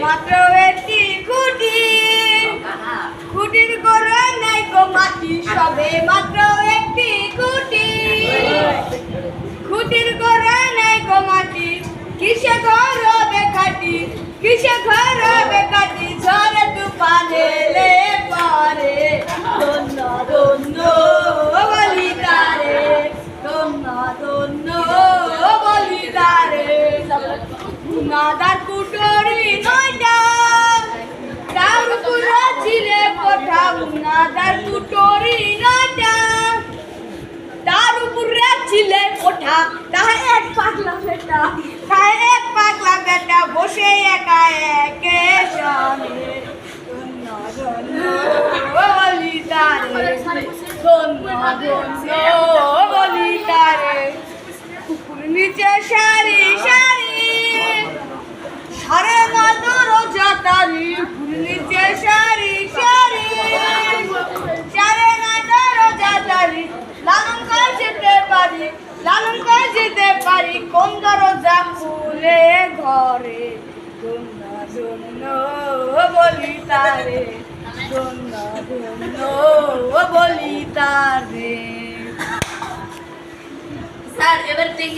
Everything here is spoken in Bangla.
মাত্র একটি খুঁটি, খুঁটির করে নাই গো মাটি, সবে মাত্র একটি খুঁটি, খুঁটির করে নাই গো মাটি, কিসে ঘর হবে খাটি, কিসে ঘর হবে খাটি, ঝড়ে তুফানে এলে পরে ধন্য ধন্য বলি তারে, ধন্য ধন্য বলি তারে। নাদার কুটরি নয়টা, তার উপরে ছিলে কোঠা, নাদার কুটরি নয়টা, তার উপরে ছিলে কোঠা, তাহার এক পাগলা বেটা, তাহার এক পাগলা বেটা বসে একা একে সামনে ধন্য ধন্য বলি তারে, ধন্য ধন্য বলি তারে। কুকুর নিচে সারি সারি সারে মাদর জাতারি, নিচে সারি সারি সারে মাদর জাতারি, লালন করে যেতে পারি, লালন করে যেতে পারি, কোন দরজা খুলে ঘরে ধন্য ধন্য বলি তারে, ধন্য ধন্য বলি তারে। স্যার এবার